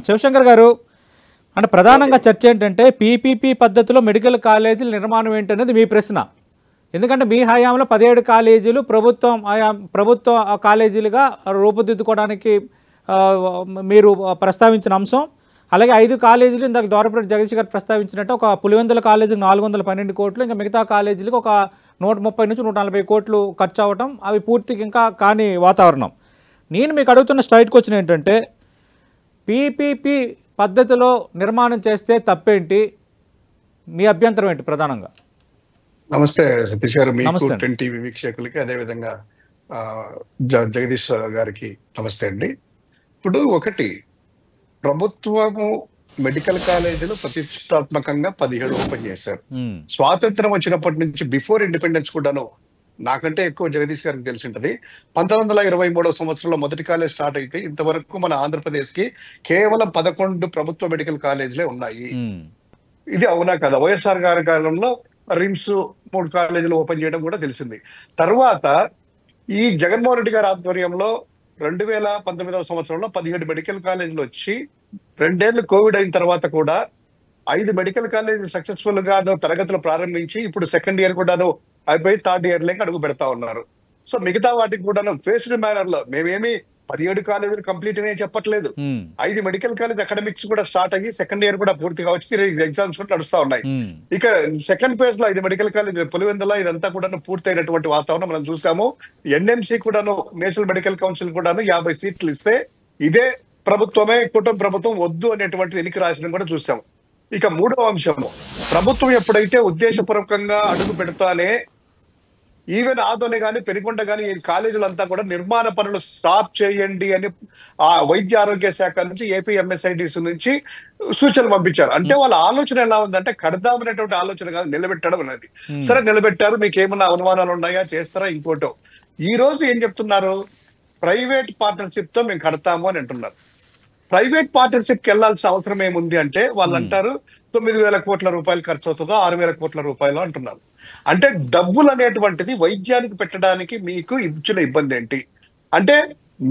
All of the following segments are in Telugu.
శివశంకర్ గారు, అంటే ప్రధానంగా చర్చ ఏంటంటే పీపీపీ పద్ధతిలో మెడికల్ కాలేజీల నిర్మాణం ఏంటనేది మీ ప్రశ్న. ఎందుకంటే మీ హయాంలో 17 కాలేజీలు ప్రభుత్వ కాలేజీలుగా రూపుదిద్దుకోవడానికి మీరు ప్రస్తావించిన అంశం. అలాగే 5 కాలేజీలు ఇందాక దోరపరెడ్డి జగదీష్ గారు ప్రస్తావించినట్టు ఒక పులివెందుల కాలేజీకి 412 కోట్లు, ఇంకా మిగతా కాలేజీలకు ఒక 130 నుంచి 140 కోట్లు ఖర్చు అవ్వటం, అవి పూర్తిగా ఇంకా కాని వాతావరణం. నేను మీకు అడుగుతున్న స్ట్రైట్ క్వశ్చన్ ఏంటంటే, పీపీపీ పద్ధతిలో నిర్మాణం చేస్తే తప్పేంటి, మీ అభ్యంతరం ఏంటి ప్రధానంగా? నమస్తే సతీష్ గారు, మీకు 10 టీవీ వీక్షకులకి అదేవిధంగా జగదీష్ గారికి నమస్తే అండి. ఇప్పుడు ఒకటి, ప్రభుత్వము మెడికల్ కాలేజీలు ప్రతిష్టాత్మకంగా 17 ఓపెన్ చేశారు. స్వాతంత్రం వచ్చినప్పటి నుంచి బిఫోర్ ఇండిపెండెన్స్ కూడాను నాకంటే ఎక్కువ జగదీష్ గారికి తెలిసి ఉంటది. 1923వ సంవత్సరంలో మొదటి కాలేజ్ స్టార్ట్ అయితే ఇంతవరకు మన ఆంధ్రప్రదేశ్ కి కేవలం 11 ప్రభుత్వ మెడికల్ కాలేజీలే ఉన్నాయి. ఇది అవునా కదా? వైఎస్ఆర్ గారి కాలంలో రిమ్స్ 3 కాలేజీలు ఓపెన్ చేయడం కూడా తెలిసింది. తర్వాత ఈ జగన్మోహన్ రెడ్డి గారి ఆధ్వర్యంలో 2019వ సంవత్సరంలో 17 మెడికల్ కాలేజీలు వచ్చి 2 ఏళ్లు కోవిడ్ అయిన తర్వాత కూడా 5 మెడికల్ కాలేజీలు సక్సెస్ఫుల్ గాను తరగతులు ప్రారంభించి ఇప్పుడు సెకండ్ ఇయర్ కూడాను అయిపోయి థర్డ్ ఇయర్ లేక అడుగు పెడతా ఉన్నారు. సో మిగతా వాటికి కూడాను ఫేస్డ్ మేనర్ లో మేమేమి 17 కాలేజీలు కంప్లీట్ అనే చెప్పట్లేదు. 5 మెడికల్ కాలేజ్ అకాడమిక్స్ కూడా స్టార్ట్ అయ్యి సెకండ్ ఇయర్ కూడా పూర్తిగా వచ్చి ఎగ్జామ్స్ కూడా నడుస్తా ఉన్నాయి. ఇక సెకండ్ ఫేజ్ లో 5 మెడికల్ కాలేజ్ పులివెందుల ఇదంతా కూడా పూర్తయినటువంటి వాతావరణం మనం చూసాము. ఎన్ఎంసీ కూడాను, నేషనల్ మెడికల్ కౌన్సిల్ కూడాను 50 సీట్లు ఇస్తే ఇదే ప్రభుత్వమే కుటుంబ ప్రభుత్వం వద్దు అనేటువంటిది ఎన్నిక రాసిన కూడా చూసాము. ఇక మూడవ అంశము, ప్రభుత్వం ఎప్పుడైతే ఉద్దేశపూర్వకంగా అడుగు పెడతానే ఈవెన్ ఆదోని కానీ పెనుకొండ కానీ ఈ కాలేజీలంతా కూడా నిర్మాణ పనులు స్టాప్ చేయండి అని ఆ వైద్య ఆరోగ్య శాఖ నుంచి ఏపీ ఎంఎస్ఐడిసి నుంచి సూచనలు పంపించారు. అంటే వాళ్ళ ఆలోచన ఎలా ఉందంటే కడదామనేటువంటి ఆలోచన కాదు, నిలబెట్టడం అనేది. సరే నిలబెట్టారు, మీకు ఏమన్నా అనుమానాలు ఉన్నాయా, చేస్తారా, ఇంకోటో. ఈ రోజు ఏం చెప్తున్నారు, ప్రైవేట్ పార్ట్నర్షిప్ తో మేము కడతాము అని అంటున్నారు. ప్రైవేట్ పార్ట్నర్షిప్ కి వెళ్లాల్సిన అవసరం ఏముంది అంటే వాళ్ళు అంటారు 9,000 కోట్ల రూపాయలు ఖర్చు అవుతుందో 6,000 కోట్ల రూపాయలు అంటున్నారు. అంటే డబ్బులు అనేటువంటిది వైద్యానికి పెట్టడానికి మీకు ఇచ్చిన ఇబ్బంది ఏంటి అంటే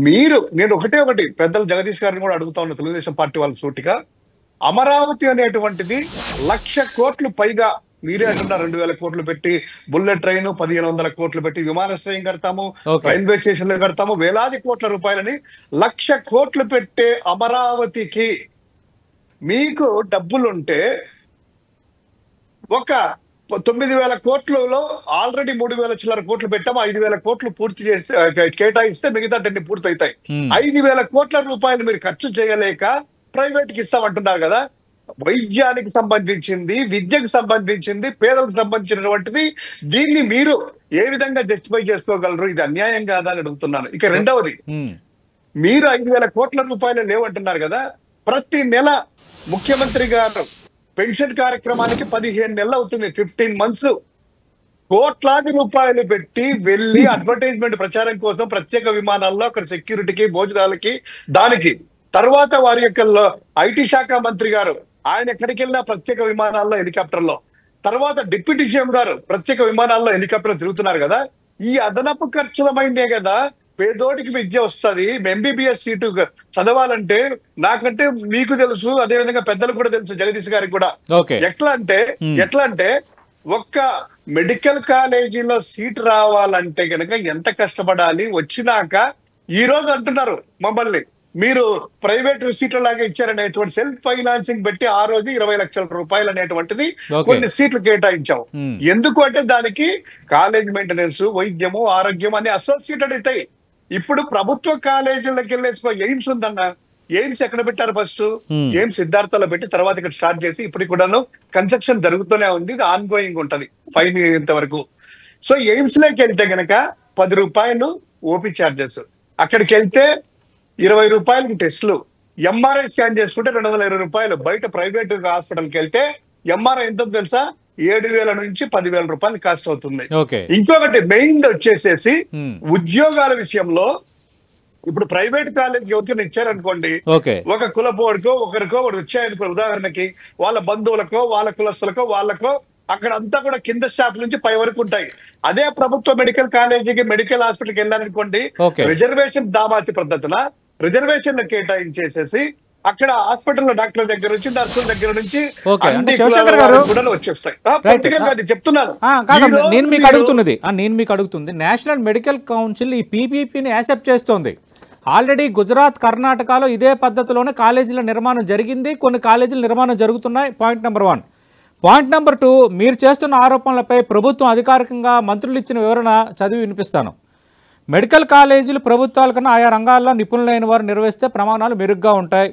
నేను ఒకటి పెద్దలు జగదీష్ గారిని కూడా అడుగుతా ఉన్న తెలుగుదేశం పార్టీ వాళ్ళ సూటిగా, అమరావతి అనేటువంటిది 1,00,000 కోట్లు పైగా మీరే అంటున్నారు 2,000 కోట్లు పెట్టి బుల్లెట్ ట్రైన్, 1,500 కోట్లు పెట్టి విమానాశ్రయం కడతాము, రైల్వే స్టేషన్లు కడతాము, వేలాది కోట్ల రూపాయలని 1,00,000 కోట్లు పెట్టే అమరావతికి మీకు డబ్బులుంటే ఒక 9,000 కోట్లలో ఆల్రెడీ 3,000 చిల్లర కోట్లు పెట్టాము, 5,000 కోట్లు పూర్తి చేస్తే కేటాయిస్తే మిగతా 10 పూర్తి అవుతాయి. 5,000 కోట్ల రూపాయలు మీరు ఖర్చు చేయలేక ప్రైవేట్ కి ఇస్తామంటున్నారు కదా. వైద్యానికి సంబంధించింది, విద్యకు సంబంధించింది, పేదలకు సంబంధించినటువంటిది, దీన్ని మీరు ఏ విధంగా జస్టిఫై చేసుకోగలరు? ఇది అన్యాయం కాదా అని అడుగుతున్నాను. ఇక రెండవది, మీరు 5,000 కోట్ల రూపాయలు లేవంటున్నారు కదా. ప్రతి నెల ముఖ్యమంత్రి గారు పెన్షన్ కార్యక్రమానికి 15 నెలలు అవుతుంది, 15 మంత్స్ కోట్లాది రూపాయలు పెట్టి వెళ్ళి అడ్వర్టైజ్మెంట్ ప్రచారం కోసం ప్రత్యేక విమానాల్లో అక్కడ సెక్యూరిటీకి, భోజనాలకి, దానికి తర్వాత వారి యొక్క ఐటీ శాఖ మంత్రి గారు ఆయన ఎక్కడికి వెళ్ళినా ప్రత్యేక విమానాల్లో, హెలికాప్టర్లో, తర్వాత డిప్యూటీ సీఎం గారు ప్రత్యేక విమానాల్లో, హెలికాప్టర్ తిరుగుతున్నారు కదా. ఈ అదనపు ఖర్చులమైందే కదా పేదోడికి విద్య వస్తుంది. ఎంబీబీఎస్ సీటు చదవాలంటే నాకంటే మీకు తెలుసు, అదేవిధంగా పెద్దలకు కూడా తెలుసు, జగదీష్ గారికి కూడా. ఎట్లా అంటే ఒక్క మెడికల్ కాలేజీలో సీట్ రావాలంటే కనుక ఎంత కష్టపడాలి. వచ్చినాక ఈ రోజు అంటున్నారు మమ్మల్ని మీరు ప్రైవేట్ సీట్ల లాగా ఇచ్చారనేటువంటి సెల్ఫ్ ఫైనాన్సింగ్ పెట్టి ఆ రోజు 20 లక్షల రూపాయలు అనేటువంటిది కొన్ని సీట్లు కేటాయించాము. ఎందుకు అంటే దానికి కాలేజ్ మెయింటెనెన్స్, వైద్యము, ఆరోగ్యం అనే అసోసియేటెడ్ అవుతాయి. ఇప్పుడు ప్రభుత్వ కాలేజీలకు వెళ్ళేసి ఎయిమ్స్ ఉందన్న, ఎయిమ్స్ ఎక్కడ పెట్టారు? ఫస్ట్ ఎయిమ్స్ సిద్ధార్థలో పెట్టి తర్వాత ఇక్కడ స్టార్ట్ చేసి ఇప్పుడు కూడాను కన్స్ట్రక్షన్ జరుగుతూనే ఉంది, ఇది ఆన్ గోయింగ్ ఉంటది ఫైన్ అయ్యేంత వరకు. సో ఎయిమ్స్ లోకి వెళ్తే గనక 10 రూపాయలు ఓపీ ఛార్జెస్, అక్కడికి వెళ్తే 20 రూపాయలకి టెస్టులు, ఎంఆర్ఐ స్కాన్ చేసుకుంటే 220 రూపాయలు. బయట ప్రైవేట్ హాస్పిటల్కి వెళ్తే ఎంఆర్ఐ ఎంత తెలుసా? 7,000 నుంచి 10,000 రూపాయలు కాస్ట్ అవుతుంది. ఇంకొకటి మెయిన్ వచ్చేసేసి ఉద్యోగాల విషయంలో ఇప్పుడు ప్రైవేట్ కాలేజ్ ఎవరికైనా ఇచ్చారనుకోండి, ఒక కులపోడికో ఒకరికో వచ్చాయనుకో, ఉదాహరణకి వాళ్ళ బంధువులకో, వాళ్ళ కులస్తులకో, వాళ్ళకో అక్కడ అంతా కూడా కింద స్టాఫ్ నుంచి పై వరకు ఉంటాయి. అదే ప్రభుత్వ మెడికల్ కాలేజీకి, మెడికల్ హాస్పిటల్కి వెళ్ళారనుకోండి, రిజర్వేషన్ దామాతి పద్ధతిన రిజర్వేషన్ కేటాయించేసేసి అక్కడ హాస్పిటల్లో డాక్టర్ దగ్గర నుంచి నర్సుల దగ్గర నుంచి ఓకే. అంటే అన్ని శివశంకర్ కులాల గారు వారికి కూడా వచ్చేస్తాయి. రైట్. పొలిటికల్ గా అది చెప్తున్నాను. కాదమ్మా, ఈరోజు నేను మీకు మీరు అడుగుతుంది నేషనల్ మెడికల్ కౌన్సిల్ ఈ పీపీపీని యాక్సెప్ట్ చేస్తోంది. ఆల్రెడీ గుజరాత్, కర్ణాటకలో ఇదే పద్ధతిలోనే కాలేజీల నిర్మాణం జరిగింది, కొన్ని కాలేజీల నిర్మాణం జరుగుతున్నాయి. Point number 1. పాయింట్ నెంబర్ 2, మీరు చేస్తున్న ఆరోపణలపై ప్రభుత్వం అధికారికంగా మంత్రులు ఇచ్చిన వివరణ చదివి వినిపిస్తాను. మెడికల్ కాలేజీలు ప్రభుత్వాల కన్నా ఆయా రంగాల్లో నిపుణులైన వారు నిర్వహిస్తే ప్రమాణాలు మెరుగ్గా ఉంటాయి.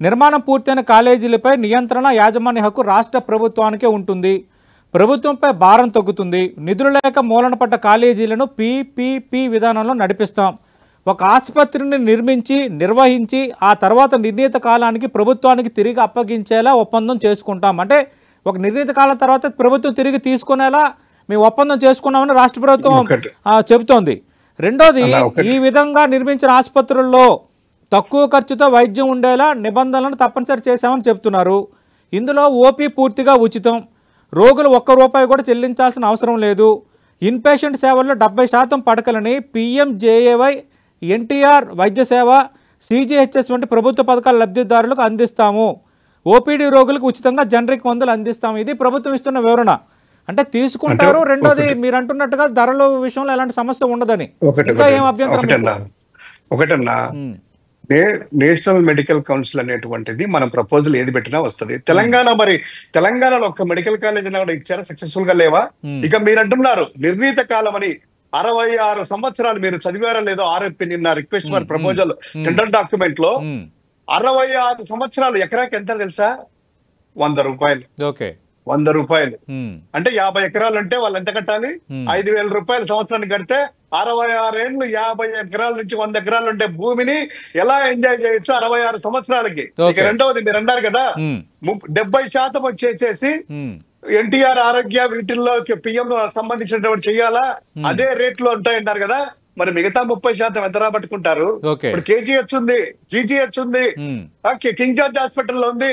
నిర్మాణం పూర్తయిన కాలేజీలపై నియంత్రణ, యాజమాన్య హక్కు రాష్ట్ర ప్రభుత్వానికే ఉంటుంది. ప్రభుత్వంపై భారం తగ్గుతుంది. నిధులు లేక మూలన పడ్డ కాలేజీలను పీపీపీ విధానంలో నడిపిస్తాం. ఒక ఆసుపత్రిని నిర్వహించి ఆ తర్వాత నిర్ణీత కాలానికి ప్రభుత్వానికి తిరిగి అప్పగించేలా ఒప్పందం చేసుకుంటాం. అంటే ఒక నిర్ణీత కాలం తర్వాత ప్రభుత్వం తిరిగి తీసుకునేలా మేము ఒప్పందం చేసుకున్నామని రాష్ట్ర ప్రభుత్వం చెబుతోంది. రెండోది, ఈ విధంగా నిర్మించిన ఆసుపత్రుల్లో తక్కువ ఖర్చుతో వైద్యం ఉండేలా నిబంధనలను తప్పనిసరి చేశామని చెప్తున్నారు. ఇందులో ఓపీ పూర్తిగా ఉచితం. రోగులు ₹1 కూడా చెల్లించాల్సిన అవసరం లేదు. ఇన్పేషెంట్ సేవల్లో 70% పడకలని PMJAY, NTR వైద్య సేవ, CGHS వంటి ప్రభుత్వ పథకాల లబ్ధిదారులకు అందిస్తాము. ఓపీడీ రోగులకు ఉచితంగా జనరిక్ మందులు అందిస్తాము. ఇది ప్రభుత్వం ఇస్తున్న వివరణ. అంటే తీసుకుంటారు. రెండోది, మీరు అంటున్నట్టుగా ధరల విషయంలో ఎలాంటి సమస్య ఉండదని. ఇంకా ఏం అభ్యంతరం? ఒకటన్నా, నేషనల్ మెడికల్ కౌన్సిల్ అనేటువంటిది మనం ప్రపోజల్ ఏది పెట్టినా వస్తుంది. తెలంగాణలో ఒక మెడికల్ కాలేజ్ కూడా ఇచ్చారా? సక్సెస్ఫుల్ గా లేవా? ఇక మీరు అంటున్నారు నిర్ణీత కాలం అని. 66 సంవత్సరాలు మీరు చదివారా లేదో RFP నిన్న request for proposal tender document లో 66 సంవత్సరాలు. ఎకరాకి ఎంత తెలుసా? ₹100. ఓకే, ₹100 అంటే 50 ఎకరాలు అంటే వాళ్ళు ఎంత కట్టాలి? ₹5,000 సంవత్సరానికి కడితే 66 ఏళ్ళు 50 ఎకరాల నుంచి 100 ఎకరాలు ఉంటే భూమిని ఎలా ఎంజాయ్ చేయొచ్చు 66 సంవత్సరాలకి. ఇక రెండవది, మీరు అన్నారు కదా 70% వచ్చేసేసి NTR ఆరోగ్య వీటిల్లో PM సంబంధించినటువంటి చెయ్యాలా, అదే రేట్లు ఉంటాయన్నారు కదా. మరి మిగతా 30% ఎంత రాబట్టుకుంటారు? ఇప్పుడు KGH ఉంది, GGH ఉంది, కింగ్ జార్జ్ హాస్పిటల్ ఉంది.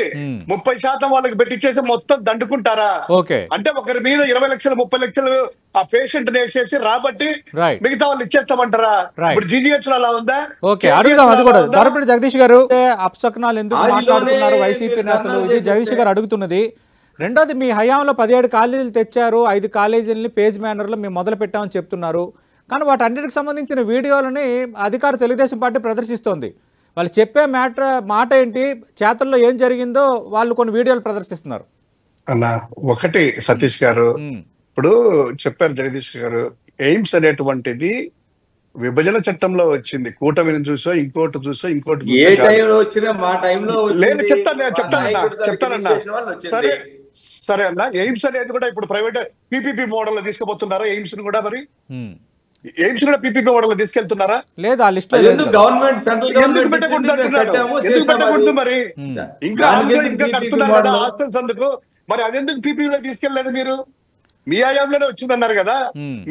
30% వాళ్ళకి పెట్టించేసి మొత్తం దండుకుంటారా? అంటే ఒకరి మీద 20 లక్షలు 30 లక్షలు ఆ పేషెంట్ వేసేసి రాబట్టి మిగతా వాళ్ళు ఇచ్చేస్తామంటారా? ఇప్పుడు GGH లో అలా ఉందా? జగదీష్ గారు అప్సకనాలు ఎందుకు మాట్లాడుతున్నారు వైసీపీ నేతలు? ఇది జగదీష్ గారు అడుగుతున్నది. రెండోది, మీ హయాంలో 17 కాలేజీలు తెచ్చారు, 5 కాలేజీలని పేజ్ మేనర్లో మేము మొదలు పెట్టామని చెప్తున్నారు. కానీ వాటన్నిటికి సంబంధించిన వీడియోలని అధికార తెలుగుదేశం పార్టీ ప్రదర్శిస్తోంది. వాళ్ళు చెప్పే మాట ఏంటి, చేతల్లో ఏం జరిగిందో వాళ్ళు కొన్ని వీడియోలు ప్రదర్శిస్తున్నారు. అన్న ఒకటి సతీష్ గారు, ఇప్పుడు చెప్పారు జగదీష్ గారు, ఎయిమ్స్ అనేటువంటిది విభజన చట్టంలో వచ్చింది. కూటమిని చూసో ఇంకోటి చూసో ఇంకోటి లేదు. చెప్తానన్నా. సరే అన్న, ఎయిమ్స్ అనేది కూడా ఇప్పుడు ప్రైవేట్ PPP మోడల్ లో తీసుకుపోతున్నారా? ఎయిమ్స్ ని కూడా మరి ఎయిమ్స్ కూడా PPP మోడల్ లో తీసుకెళ్తున్నారా? లేదు, ఆ లిస్ట్ ఎందుకు పెట్టకూడదు మరి? ఇంకా కడుతున్నారు కదా హాస్టల్స్ అందుకు. మరి అదెందుకు PPP లో తీసుకెళ్లేదు? మీరు మీ హయాంలోనే వచ్చిందన్నారు కదా,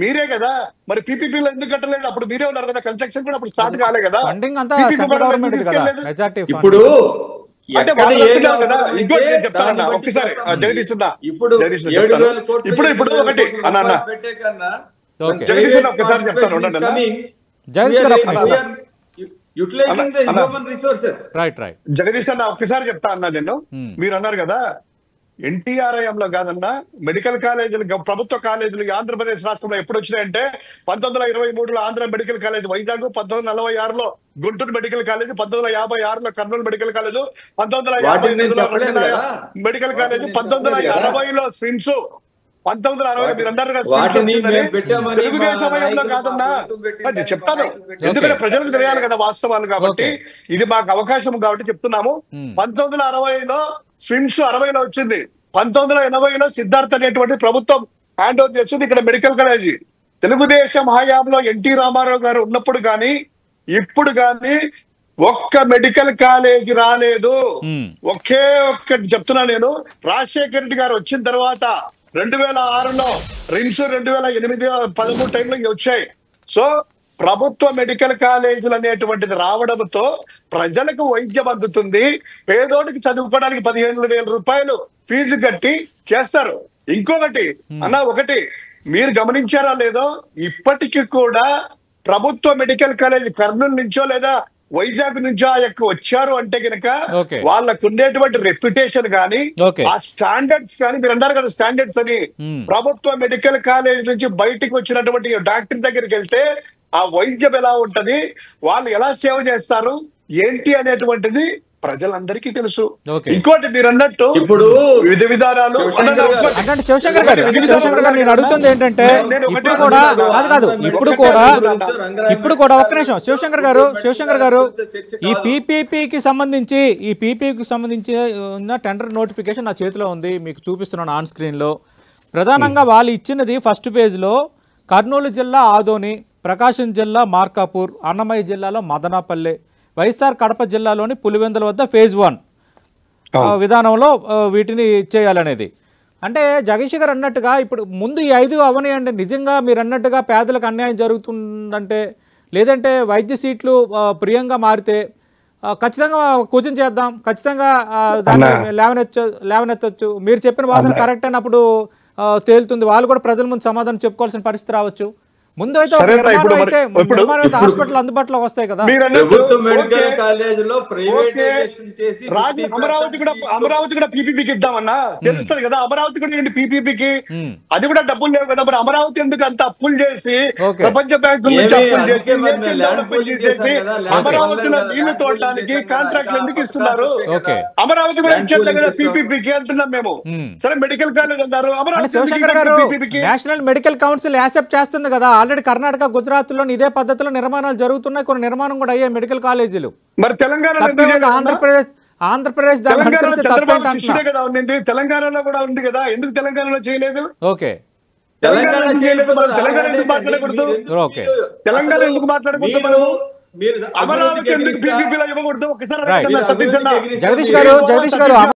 మీరే కదా. మరి PPP లో ఎందుకు కట్టలేదు? అప్పుడు మీరే ఉన్నారు కదా, కన్స్ట్రక్షన్ కూడా అప్పుడు స్టార్ట్ కాలే కదా. ఇప్పుడు ఒకసారి ఇప్పుడు ఒకటి అన్న జగదీష్ ఒక్కసారి చెప్తాను. జగదీష్ అన్న ఒక్కసారి చెప్తా అన్నా నేను. మీరు అన్నారు కదా NTRIM కాదన్నా మెడికల్ కాలేజీలు, ప్రభుత్వ కాలేజీలు ఆంధ్రప్రదేశ్ రాష్ట్రంలో ఎప్పుడు వచ్చినాయంటే 1923లో ఆంధ్ర మెడికల్ కాలేజ్ వైజాగ్, 1946లో గుంటూరు మెడికల్ కాలేజ్, 1956లో Kurnool medical college, 1950 medical college, 1960లో స్విమ్స్, 1960 మీరు అన్నారు కదా తెలుగుదేశం సమయంలో కాదన్నా. అది చెప్తాను, ఎందుకంటే ప్రజలకు తెలియాలి కదా వాస్తవాలు. కాబట్టి ఇది మాకు అవకాశం కాబట్టి చెప్తున్నాము. 1960లో స్విమ్స్ 60లో వచ్చింది. 1980లో సిద్ధార్థ్ అనేటువంటి ప్రభుత్వం హ్యాండ్ ఓవర్ చేసింది ఇక్కడ మెడికల్ కాలేజీ. తెలుగుదేశం హయాంలో NT రామారావు గారు ఉన్నప్పుడు కానీ ఇప్పుడు కానీ ఒక్క మెడికల్ కాలేజీ రాలేదు. ఒకే ఒక్కటి చెప్తున్నా నేను, రాజశేఖర రెడ్డి గారు వచ్చిన తర్వాత 2006లో రిమ్స్, 2008 13 టైంలో వచ్చాయి. సో ప్రభుత్వ మెడికల్ కాలేజీలు అనేటువంటిది రావడంతో ప్రజలకు వైద్యం అందుతుంది. పేదోడికి చదువుకోవడానికి 15,000 రూపాయలు ఫీజు కట్టి చేస్తారు. ఇంకొకటి అన్న, ఒకటి మీరు గమనించారా లేదో, ఇప్పటికీ కూడా ప్రభుత్వ మెడికల్ కాలేజ్ కర్నూలు నుంచో లేదా వైజాగ్ నుంచి ఆ యొక్క వచ్చారు అంటే కనుక ఓకే. వాళ్ళకు ఉండేటువంటి రెప్యుటేషన్ కానీ ఓకే. ఆ స్టాండర్డ్స్ కానీ, మీరు అన్నారు కదా స్టాండర్డ్స్ అని, ప్రభుత్వ మెడికల్ కాలేజ్ నుంచి బయటికి వచ్చినటువంటి డాక్టర్ దగ్గరికి వెళ్తే ఆ వైద్యం ఎలా ఉంటది, వాళ్ళు ఎలా సేవ చేస్తారు ఏంటి అనేటువంటిది ప్రజలందరికీ తెలుసు. ఓకే. ఇంకోటి మీరు అన్నట్టు ఇప్పుడు విధి విధానాలు అంటే శివశంకర్ గారు నేను అడుగుతుంది ఏంటంటే ఇప్పుడు కూడా కాదు ఇప్పుడు కూడా ఒక్క నిమిషం శివశంకర్ గారు ఈ పీపీపీకి సంబంధించి ఉన్న టెండర్ నోటిఫికేషన్ నా చేతిలో ఉంది, మీకు చూపిస్తున్నాను ఆన్ స్క్రీన్ లో. ప్రధానంగా వాళ్ళు ఇచ్చినది ఫస్ట్ పేజ్ లో కర్నూలు జిల్లా ఆదోని, ప్రకాశం జిల్లా మార్కాపూర్, అన్నమయ్య జిల్లాలో మదనాపల్లె, వైఎస్ఆర్ కడప జిల్లాలోని పులివెందుల వద్ద ఫేజ్ 1 విధానంలో వీటిని చేయాలనేది. అంటే జగదీష్ గారు అన్నట్టుగా ఇప్పుడు ముందు ఈ 5 అవనియండి. నిజంగా మీరు అన్నట్టుగా పేదలకు అన్యాయం జరుగుతుందంటే, లేదంటే వైద్య సీట్లు ప్రియంగా మారితే ఖచ్చితంగా క్వశ్చన్ చేద్దాం, ఖచ్చితంగా దాన్ని లేవనెత్తొచ్చు. మీరు చెప్పిన వాదన కరెక్ట్ అయినప్పుడు తేలుతుంది, వాళ్ళు కూడా ప్రజల ముందు సమాధానం చెప్పుకోవాల్సిన పరిస్థితి రావచ్చు. ముందు అయితే హాస్పిటల్ అందుబాటులో వస్తాయి కదా. మెడికల్ కాలేజీలో ప్రైవేటైజేషన్ చేసి అమరావతి కూడా పీపీపీకి ఇద్దామన్నా తెలుస్తుంది కదా. అమరావతి కూడా ఏంటి పీపీపీకి, అది కూడా డబ్బులు లేవు కదా. మరి అమరావతి ఎందుకు అంత అప్పులు చేసి, ప్రపంచ బ్యాంకుల నుంచి అప్పులు చేసి అమరావతిలో నీళ్లు తోడడానికి కాంట్రాక్ట్లు ఎందుకు ఇస్తున్నారు? అమరావతి కూడా ఇచ్చేట్టు కదా పీపీపీకి అంటున్నాం మేము. సరే మెడికల్ కాలేజ్ అన్నారు, Amaravati national medical council accept చేస్తుంది కదా. ఆల్రెడీ కర్ణాటక, గుజరాత్ లో ఇదే పద్ధతిలో నిర్మాణాలు జరుగుతున్నాయి, కొన్ని నిర్మాణం కూడా అయ్యాయి మెడికల్ కాలేజీలు. మరి తెలంగాణ ఆంధ్రప్రదేశ్ తెలంగాణలో కూడా ఉంది కదా, ఎందుకు తెలంగాణలో చేయలేదు? ఓకే, తెలంగాణ ఎందుకు మాట్లాడకూడదు? తెలంగాణ ఎందుకు మాట్లాడకూడదు? అమరావతి ఎందుకు పీపీపీలో ఇవ్వకూడదు? ఒకసారి జగదీష్ గారు